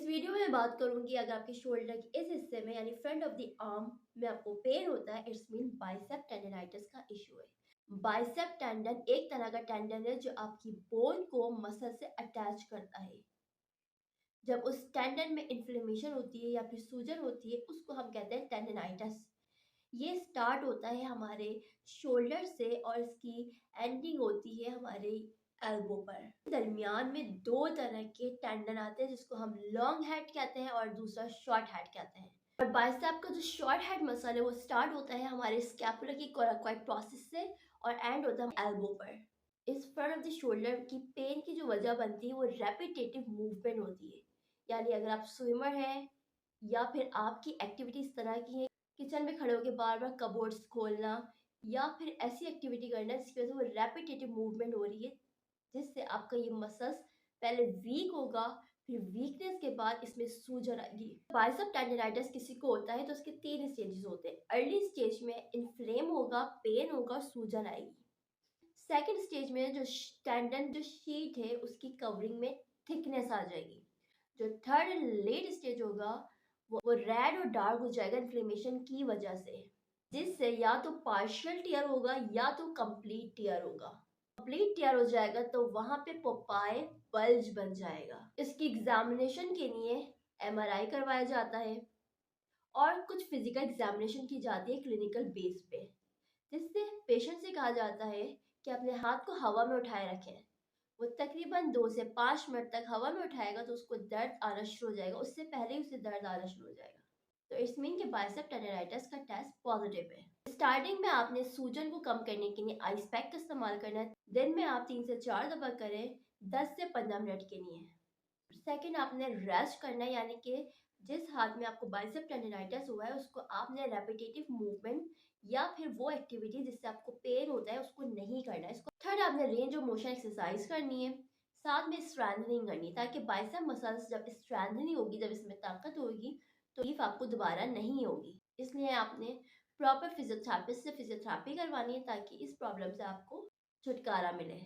Video में मैं बात करूंगी अगर आपके शोल्डर के इस हिस्से में यानी फ्रंट ऑफ द आर्म में आपको पेन होता है, इट्स मीन बाइसेप टेंडनाइटिस का इशू है। बाइसेप टेंडन एक तरह का टेंडन है जो आपकी बोन को मसल से अटैच करता है। जब उस टेंडन में इन्फ्लेमेशन होती है या फिर सूजन होती है उसको हम कहते हैं टेंडनाइटिस। ये स्टार्ट होता है हमारे शोल्डर से और इसकी एंडिंग होती है हमारे एल्बो पर। दरमियान में दो तरह के टेंडन आते हैं जिसको हम लॉन्ग हेड कहते हैं और दूसरा शॉर्ट हेड कहते हैं। और बाइसेप का जो शॉर्ट हेड मसल है वो स्टार्ट होता है हमारे स्कैपुला की कोराकॉइड प्रोसेस से और एंड होता है एल्बो पर। इस फ्रंट ऑफ द शोल्डर की पेन की जो वजह बनती है वो रेपिटेटिव मूवमेंट होती है। यानी अगर आप स्विमर हैं या फिर आपकी एक्टिविटी इस तरह की है, किचन में खड़े होकर बार बार कबोर्ड्स खोलना या फिर ऐसी एक्टिविटी करना जिसकी वजह से वो रेपिटेटिव मूवमेंट हो रही है, जिससे आपका ये मसल्स पहले वीक होगा, फिर वीकनेस के बाद इसमें सूजन आएगी। बाइसेप टेंडनाइटिस किसी को होता है तो उसके 3 स्टेजेस होते हैं। अर्ली स्टेज में इन्फ्लेम होगा, पेन होगा, सूजन आएगी। सेकेंड स्टेज में जो टेंडन जो शीट है उसकी कवरिंग में थिकनेस आ जाएगी। जो थर्ड एंड लेट स्टेज होगा वो रेड और डार्क हो जाएगा इन्फ्लेमेशन की वजह से, जिससे या तो पार्शियल टियर होगा या तो कंप्लीट टियर होगा। कंप्लीट टियर हो जाएगा तो वहां पे पोपाई बल्ज बन जाएगा। इसकी एग्जामिनेशन के लिए एमआरआई करवाया जाता है और कुछ फिजिकल एग्जामिनेशन की जाती है क्लिनिकल बेस पे, जिससे पेशेंट से कहा जाता है कि अपने हाथ को हवा में उठाए रखें। वो तकरीबन 2 से 5 मिनट तक हवा में उठाएगा तो उसको दर्द आना शुरू हो जाएगा, उससे पहले ही उसे दर्द आना शुरू हो जाएगा। तो इट्स मीन कि बाइसेप टेंडनाइटिस का टेस्ट पॉजिटिव है। स्टार्टिंग में आपने सूजन को कम करने के लिए आइस पैक का इस्तेमाल करना है। दिन में आप 3 से 4 दफा करें 10 से 15 मिनट के लिए। सेकंड, आपने रेस्ट करना है, यानी कि जिस हाथ में आपको बाइसेप टेंडनाइटिस हुआ है उसको आपने रेपिटेटिव मूवमेंट या फिर वो एक्टिविटी जिससे आपको पेन होता है उसको नहीं करना है। इसको थर्ड, आपने रेंज ऑफ मोशन एक्सरसाइज करनी है, साथ में स्ट्रेंथनिंग करनी है, ताकि बाइसेप मसल्स जब स्ट्रेंथनिंग होगी, जब इसमें ताकत होगी तो तकलीफ आपको दोबारा नहीं होगी। इसलिए आपने प्रॉपर फिजियोथेरेपिस्ट से फिजियोथेरेपी करवानी है ताकि इस प्रॉब्लम से आपको छुटकारा मिले।